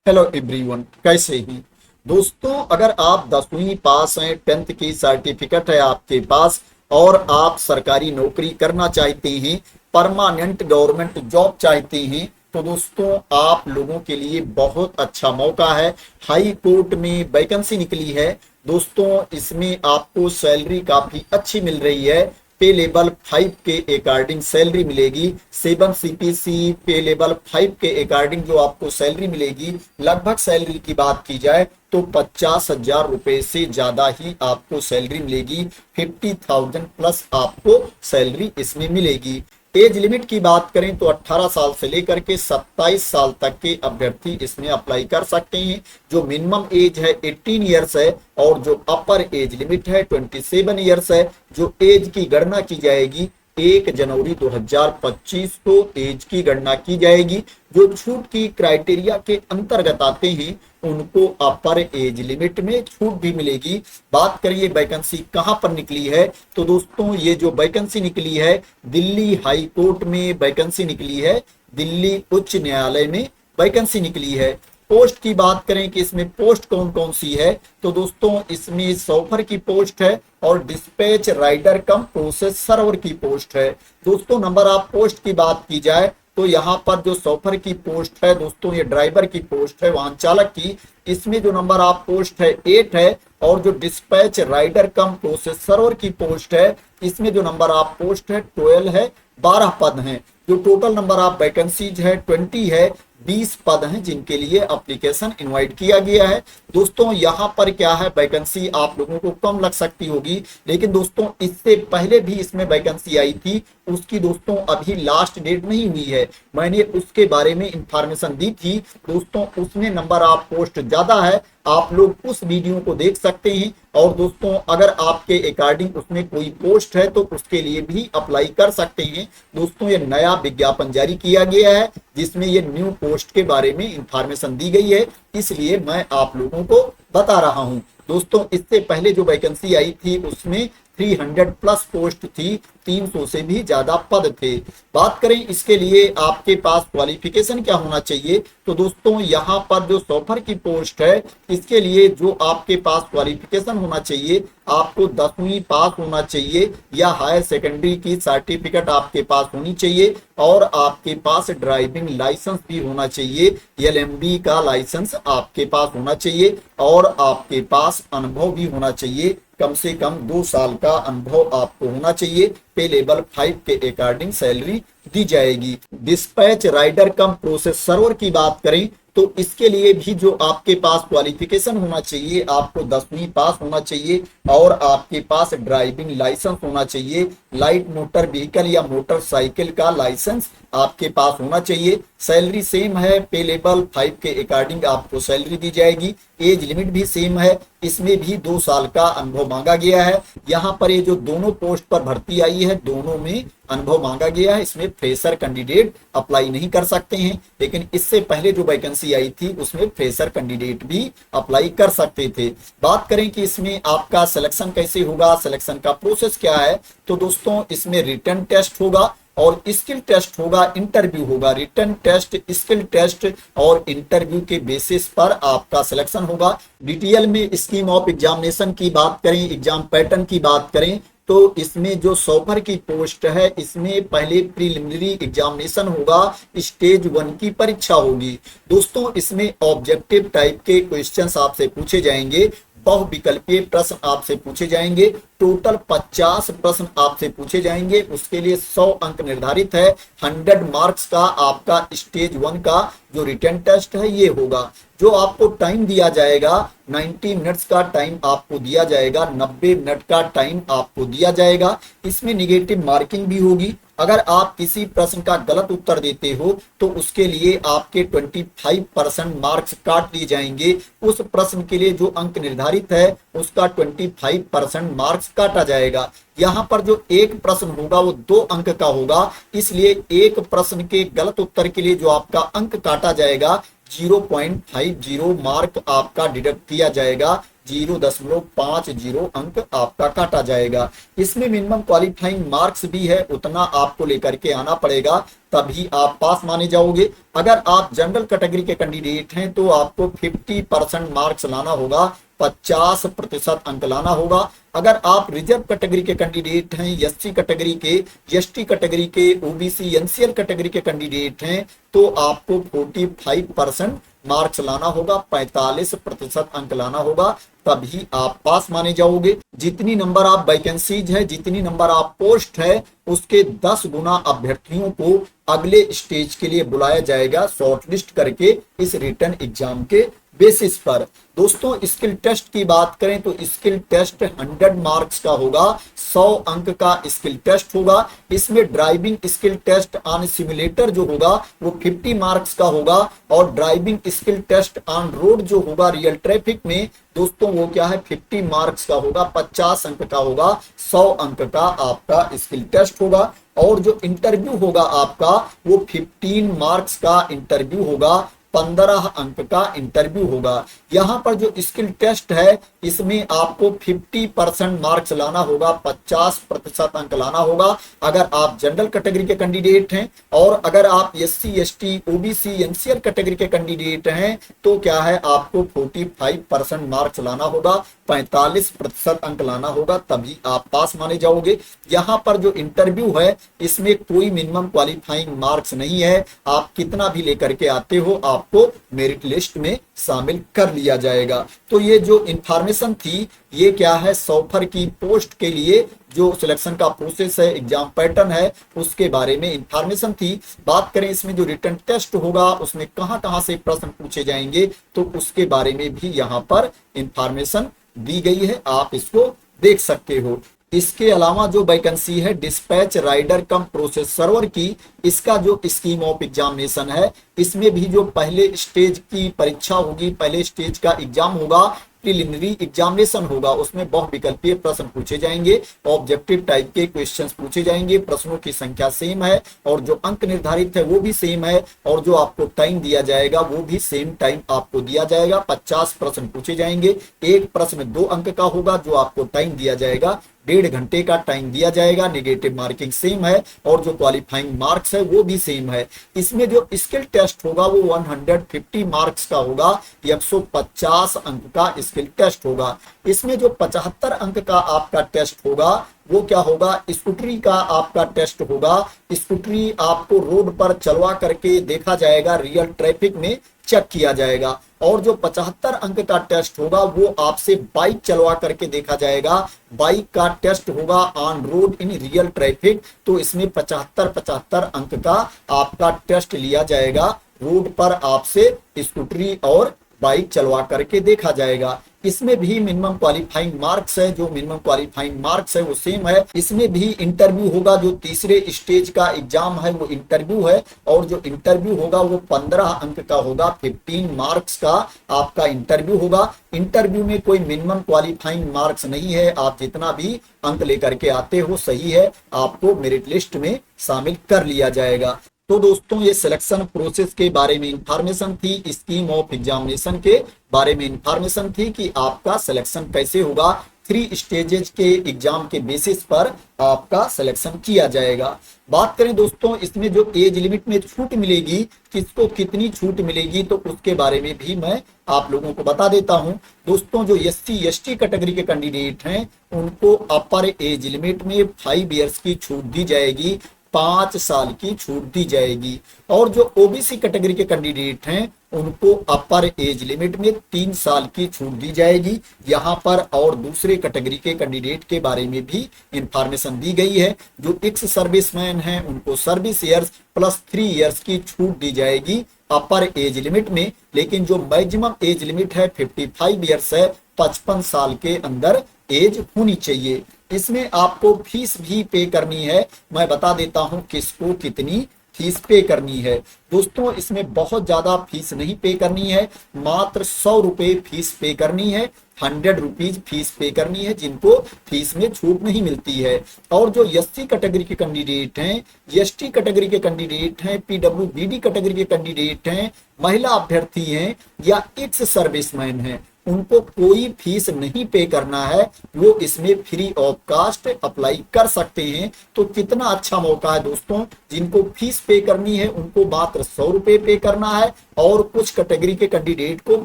Hello everyone, कैसे हैं दोस्तों। अगर आप 10वीं पास हैं, 10th की सर्टिफिकेट है आपके पास और आप सरकारी नौकरी करना चाहते हैं, परमानेंट गवर्नमेंट जॉब चाहते हैं, तो दोस्तों आप लोगों के लिए बहुत अच्छा मौका है। हाई कोर्ट में वैकेंसी निकली है दोस्तों। इसमें आपको सैलरी काफी अच्छी मिल रही है। पे लेवल 5 के अकॉर्डिंग सैलरी मिलेगी। 7 CPC पे लेवल 5 के अकॉर्डिंग जो आपको सैलरी मिलेगी, लगभग सैलरी की बात की जाए तो 50,000 रुपए से ज्यादा ही आपको सैलरी मिलेगी। 50,000 प्लस आपको सैलरी इसमें मिलेगी। एज लिमिट की बात करें तो 18 साल से लेकर के 27 साल तक के अभ्यर्थी इसमें अप्लाई कर सकते हैं। जो मिनिमम एज है 18 ईयर्स है और जो अपर एज लिमिट है 27 ईयर्स है। जो एज की गणना की जाएगी 1 जनवरी 2025 को एज की गणना की जाएगी। जो छूट की क्राइटेरिया के अंतर्गत आते हैं उनको अपर एज लिमिट में छूट भी मिलेगी। बात करिए वैकेंसी कहां पर निकली है, तो दोस्तों ये जो वैकेंसी निकली है दिल्ली हाई कोर्ट में वैकेंसी निकली है। दिल्ली उच्च न्यायालय में वैकेंसी निकली है। पोस्ट की बात करें कि इसमें पोस्ट कौन कौन सी है, तो दोस्तों इसमें सॉफ्टवेयर की पोस्ट है और डिस्पैच राइडर कम प्रोसेस सर्वर की पोस्ट है। दोस्तों नंबर ऑफ पोस्ट की बात की जाए तो यहाँ पर जो सॉफ्टवेयर की पोस्ट है दोस्तों, ये ड्राइवर की पोस्ट है, वाहन चालक की। इसमें जो नंबर ऑफ पोस्ट है 8 है और जो डिस्पैच राइडर कम प्रोसेस सर्वर की पोस्ट है इसमें जो नंबर ऑफ पोस्ट है 12 है, 12 पद हैं। जो टोटल नंबर ऑफ वैकेंसीज है 20 है, 20 पद हैं जिनके लिए एप्लीकेशन इनवाइट किया गया है। दोस्तों यहाँ पर क्या है, वैकेंसी आप लोगों को कम लग सकती होगी, लेकिन दोस्तों इससे पहले भी इसमें वैकेंसी आई थी, उसकी दोस्तों अभी लास्ट डेट नहीं हुई है। मैंने उसके बारे में इंफॉर्मेशन दी थी दोस्तों, उसमें नंबर ऑफ पोस्ट ज्यादा है। आप लोग उस वीडियो को देख सकते हैं और दोस्तों अगर आपके अकॉर्डिंग उसमें कोई पोस्ट है तो उसके लिए भी अप्लाई कर सकते हैं। दोस्तों ये नया विज्ञापन जारी किया गया है जिसमें ये न्यू पोस्ट के बारे में इंफॉर्मेशन दी गई है, इसलिए मैं आप लोगों को बता रहा हूं। दोस्तों इससे पहले जो वैकेंसी आई थी उसमें 300 प्लस पोस्ट थी, 300 से भी ज्यादा पद थे। बात करें इसके लिए आपके पास क्वालिफिकेशन क्या होना चाहिए, तो दोस्तों यहाँ पर जो सॉफ्टवेयर की पोस्ट है इसके लिए जो आपके पास क्वालिफिकेशन होना चाहिए, आपको 10वीं पास होना चाहिए या हायर सेकेंडरी की सर्टिफिकेट आपके पास होनी चाहिए और आपके पास ड्राइविंग लाइसेंस भी होना चाहिए। LMB का लाइसेंस आपके पास होना चाहिए और आपके पास अनुभव भी होना चाहिए, कम से कम 2 साल का अनुभव आपको होना चाहिए। पे लेवल 5 के अकॉर्डिंग सैलरी दी जाएगी। डिस्पैच राइडर कम प्रोसेस सर्वर की बात करें तो इसके लिए भी जो आपके पास क्वालिफिकेशन होना चाहिए, आपको 10वीं पास होना चाहिए और आपके पास ड्राइविंग लाइसेंस होना चाहिए। लाइट मोटर व्हीकल या मोटरसाइकिल का लाइसेंस आपके पास होना चाहिए। सैलरी सेम है, पे लेवल 5 के अकॉर्डिंग आपको सैलरी दी जाएगी। एज लिमिट भी सेम है, इसमें भी 2 साल का अनुभव मांगा गया है। यहाँ पर ये जो दोनों पोस्ट पर भर्ती आई है दोनों में अनुभव मांगा गया है। इसमें फ्रेशर कैंडिडेट अप्लाई नहीं कर सकते हैं, लेकिन इससे पहले जो वैकेंसी आई थी उसमें फ्रेशर कैंडिडेट भी अप्लाई कर सकते थे। बात करें कि इसमें आपका सिलेक्शन कैसे होगा, सिलेक्शन का प्रोसेस क्या है, तो दोस्तों इसमें रिटन टेस्ट होगा और स्किल टेस्ट होगा, इंटरव्यू होगा। रिटन टेस्ट, स्किल टेस्ट और इंटरव्यू के बेसिस पर आपका सिलेक्शन होगा। डिटेल में स्कीम ऑफ एग्जामिनेशन की बात करें, एग्जाम पैटर्न की बात करें तो इसमें जो सॉफ्टवेयर की पोस्ट है इसमें पहले प्रीलिमिनरी एग्जामिनेशन होगा, स्टेज 1 की परीक्षा होगी। दोस्तों इसमें ऑब्जेक्टिव टाइप के क्वेश्चंस आपसे पूछे जाएंगे, बहुविकल्पीय प्रश्न आपसे पूछे जाएंगे। टोटल 50 प्रश्न आपसे पूछे जाएंगे, उसके लिए 100 अंक निर्धारित है। 100 मार्क्स का आपका स्टेज 1 का जो रिटन टेस्ट है ये होगा। जो आपको टाइम दिया जाएगा 90 मिनट्स का टाइम आपको दिया जाएगा, 90 मिनट का टाइम आपको दिया जाएगा। इसमें निगेटिव मार्किंग भी होगी। अगर आप किसी प्रश्न का गलत उत्तर देते हो तो उसके लिए आपके 25% मार्क्स काट लिए जाएंगे। उस प्रश्न के लिए जो अंक निर्धारित है उसका 25% मार्क्स काटा जाएगा। यहाँ पर जो एक प्रश्न होगा वो 2 अंक का होगा, इसलिए एक प्रश्न के गलत उत्तर के लिए जो आपका अंक काटा जाएगा 0.50 मार्क आपका डिडक्ट किया जाएगा। 0.50 अंक आपका काटा जाएगा। इसमें मिनिमम क्वालिफाइंग मार्क्स भी है, उतना आपको लेकर के आना पड़ेगा, तभी आप पास माने जाओगे। अगर आप जनरल कैटेगरी के कैंडिडेट हैं तो आपको 50% मार्क्स लाना होगा, 50% अंक लाना होगा। अगर आप रिजर्व कैटेगरी के कैंडिडेट हैं, एससी कैटेगरी के, एसटी कैटेगरी के, ओबीसी एनसीएल कैटेगरी के कैंडिडेट हैं तो आपको 45% मार्क्स लाना होगा, 45% अंक लाना होगा, तभी आप पास माने जाओगे। जितनी नंबर आप वैकेंसीज है, जितनी नंबर आप पोस्ट है, उसके 10 गुना अभ्यर्थियों को अगले स्टेज के लिए बुलाया जाएगा शॉर्टलिस्ट करके इस रिटन एग्जाम के बेसिस पर। दोस्तों स्किल टेस्ट की बात करें तो स्किल टेस्ट 100 मार्क्स का होगा, 100 अंक का स्किल टेस्ट होगा। इसमें driving skill test on simulator जो होगा वो 50 मार्क्स का होगा, और driving skill test on road जो होगा रियल ट्रैफिक में दोस्तों वो क्या है 50 मार्क्स का होगा, 50 अंक का होगा, 100 अंक का आपका स्किल टेस्ट होगा। और जो इंटरव्यू होगा आपका वो 15 मार्क्स का इंटरव्यू होगा, 15 अंक का इंटरव्यू होगा। यहां पर जो स्किल टेस्ट है इसमें आपको 50% मार्क्स लाना होगा, 50% अंक लाना होगा अगर आप जनरल कैटेगरी के कैंडिडेट हैं, और अगर आप SC ST OBC NCL category के कैंडिडेट हैं तो क्या है आपको 45% मार्क्स लाना होगा, 45% अंक लाना होगा, तभी आप पास माने जाओगे। यहां पर जो इंटरव्यू है इसमें कोई मिनिमम क्वालिफाइंग मार्क्स नहीं है, आप कितना भी लेकर के आते हो आपको मेरिट लिस्ट में शामिल कर लिया जाएगा। तो ये जो इंफॉर्मेशन थी ये क्या है सॉफ्टवेयर की पोस्ट के लिए जो सिलेक्शन का प्रोसेस है, एग्जाम पैटर्न है, उसके बारे में इंफॉर्मेशन थी। बात करें इसमें जो रिटन टेस्ट होगा उसमें कहां से प्रश्न पूछे जाएंगे तो उसके बारे में भी यहाँ पर इंफॉर्मेशन दी गई है, आप इसको देख सकते हो। इसके अलावा जो वैकेंसी है डिस्पैच राइडर कम प्रोसेस सर्वर की, इसका जो स्कीम ऑफ एग्जामिनेशन है इसमें भी जो पहले स्टेज की परीक्षा होगी, पहले स्टेज का एग्जाम होगा, प्रिलिमिनरी एग्जामिनेशन होगा, उसमें बहुविकल्पीय प्रश्न पूछे जाएंगे, ऑब्जेक्टिव टाइप के क्वेश्चंस पूछे जाएंगे, प्रश्नों की संख्या सेम है और जो अंक निर्धारित है वो भी सेम है, और जो आपको टाइम दिया जाएगा वो भी सेम टाइम आपको दिया जाएगा। 50 प्रश्न पूछे जाएंगे, एक प्रश्न 2 अंक का होगा, जो आपको टाइम दिया जाएगा 1.5 घंटे का टाइम दिया जाएगा। नेगेटिव मार्किंग सेम है और जो क्वालिफाइंग मार्क्स है वो भी सेम है। इसमें जो स्किल टेस्ट होगा वो 150 मार्क्स का होगा, 150 अंक का स्किल टेस्ट होगा। इसमें जो 75 अंक का आपका टेस्ट होगा वो क्या होगा, स्कूटरी का आपका टेस्ट होगा। स्कूटरी आपको रोड पर चलवा करके देखा जाएगा, रियल ट्रैफिक में चेक किया जाएगा। और जो 75 अंक का टेस्ट होगा वो आपसे बाइक चलवा करके देखा जाएगा, बाइक का टेस्ट होगा on road in real traffic, तो इसमें 75 अंक का आपका टेस्ट लिया जाएगा, रोड पर आपसे स्कूटरी और बाइक चलवा करके देखा जाएगा। इसमें भी मिनिमम क्वालिफाइंग मार्क्स है, जो मिनिमम क्वालिफाइंग मार्क्स है वो सेम है। इसमें भी इंटरव्यू होगा, जो तीसरे स्टेज का एग्जाम है वो इंटरव्यू है, और जो इंटरव्यू होगा वो 15 अंक का होगा, 15 मार्क्स का आपका इंटरव्यू होगा। इंटरव्यू में कोई मिनिमम क्वालिफाइंग मार्क्स नहीं है, आप जितना भी अंक लेकर के आते हो सही है, आपको मेरिट लिस्ट में शामिल कर लिया जाएगा। तो दोस्तों ये सिलेक्शन प्रोसेस के बारे में इंफॉर्मेशन थी, स्कीम ऑफ एग्जामिनेशन के बारे में इंफॉर्मेशन थी कि आपका सिलेक्शन कैसे होगा, 3 स्टेजेस के एग्जाम के बेसिस पर आपका सिलेक्शन किया जाएगा। बात करें दोस्तों इसमें जो एज लिमिट में छूट मिलेगी, किसको कितनी छूट मिलेगी, तो उसके बारे में भी मैं आप लोगों को बता देता हूं। दोस्तों जो एससी एसटी कैटेगरी के कैंडिडेट हैं उनको अपर एज लिमिट में 5 इयर्स की छूट दी जाएगी, 5 साल की छूट दी जाएगी। और जो ओबीसी कैटेगरी के कैंडिडेट हैं उनको अपर एज लिमिट में 3 साल की छूट दी जाएगी। यहाँ पर और दूसरे कैटेगरी के कैंडिडेट के बारे में भी इंफॉर्मेशन दी गई है। जो एक्स सर्विसमैन हैं उनको सर्विस ईयर्स प्लस 3 इयर्स की छूट दी जाएगी अपर एज लिमिट में, लेकिन जो मैक्सिमम एज लिमिट है 55 इयर्स है, 55 साल के अंदर एज होनी चाहिए। इसमें आपको फीस भी पे करनी है, मैं बता देता हूं किसको कितनी फीस पे करनी है। दोस्तों इसमें बहुत ज्यादा फीस नहीं पे करनी है, मात्र 100 रुपए फीस पे करनी है, 100 रुपीज फीस पे करनी है जिनको फीस में छूट नहीं मिलती है। और जो एससी कैटेगरी के कैंडिडेट हैं, एसटी कैटेगरी के कैंडिडेट हैं, पीडब्ल्यूबीडी कैटेगरी के कैंडिडेट हैं, महिला अभ्यर्थी हैं या एक्स सर्विसमैन हैं, उनको कोई फीस नहीं पे करना है, वो इसमें फ्री ऑफ कास्ट अप्लाई कर सकते हैं। तो कितना अच्छा मौका है दोस्तों। जिनको फीस पे करनी है उनको मात्र 100 रुपए पे करना है, और कुछ कैटेगरी के कैंडिडेट को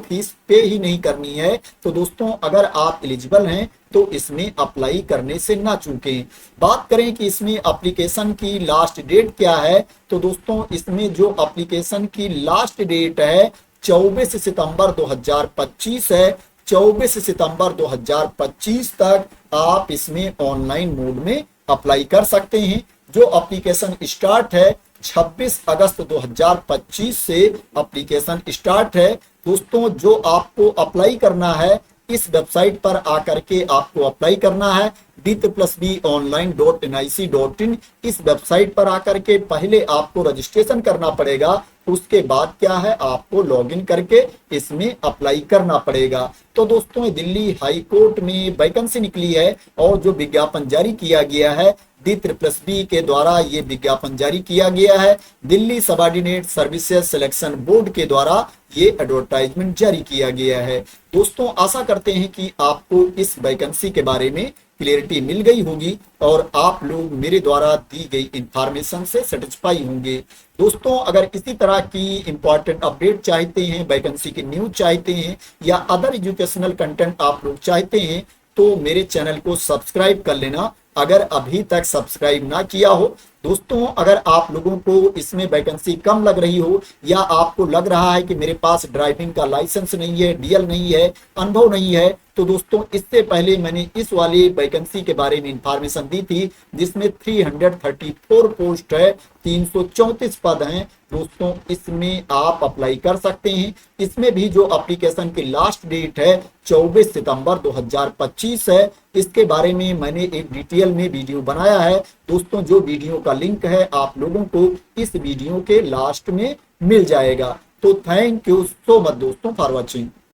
फीस पे ही नहीं करनी है। तो दोस्तों अगर आप एलिजिबल हैं तो इसमें अप्लाई करने से ना चूकें। बात करें कि इसमें एप्लीकेशन की लास्ट डेट क्या है, तो दोस्तों इसमें जो एप्लीकेशन की लास्ट डेट है 24 सितंबर 2025 है। 24 सितंबर 2025 तक आप इसमें ऑनलाइन मोड में अप्लाई कर सकते हैं। जो एप्लीकेशन स्टार्ट है 26 अगस्त 2025 से एप्लीकेशन स्टार्ट है। दोस्तों जो आपको अप्लाई करना है इस वेबसाइट पर आकर के आपको अप्लाई करना है, D+BOnline.nic.in। इस वेबसाइट पर आकर के पहले आपको रजिस्ट्रेशन करना पड़ेगा, उसके बाद क्या है आपको लॉगिन करके इसमें अप्लाई करना पड़ेगा। तो दोस्तों दिल्ली हाई कोर्ट में वैकेंसी निकली है और जो विज्ञापन जारी किया गया है D+B के द्वारा ये विज्ञापन जारी किया गया है। Delhi subordinate services selection board के द्वारा ये एडवर्टाइजमेंट जारी किया गया है। दोस्तों आशा करते हैं कि आपको इस वैकेंसी के बारे में क्लियरिटी मिल गई होगी और आप लोग मेरे द्वारा दी गई इंफॉर्मेशन से सेटिस्फाई होंगे। दोस्तों अगर इसी तरह की इंपॉर्टेंट अपडेट चाहते हैं, वैकेंसी की न्यूज चाहते हैं या अदर एजुकेशनल कंटेंट आप लोग चाहते हैं तो मेरे चैनल को सब्सक्राइब कर लेना, अगर अभी तक सब्सक्राइब ना किया हो। दोस्तों अगर आप लोगों को इसमें वैकेंसी कम लग रही हो या आपको लग रहा है कि मेरे पास ड्राइविंग का लाइसेंस नहीं है, डीएल नहीं है, अनुभव नहीं है, तो दोस्तों इससे पहले मैंने इस वाली वैकेंसी के बारे में इंफॉर्मेशन दी थी जिसमें 334 पोस्ट है, 334 पद हैं। दोस्तों इसमें आप अप्लाई कर सकते हैं। इसमें भी जो एप्लीकेशन की लास्ट डेट है 24 सितंबर 2025 है। इसके बारे में मैंने एक डिटेल में वीडियो बनाया है दोस्तों, जो वीडियो का लिंक है आप लोगों को इस वीडियो के लास्ट में मिल जाएगा। तो थैंक यू सो मच दोस्तों फॉर वॉचिंग।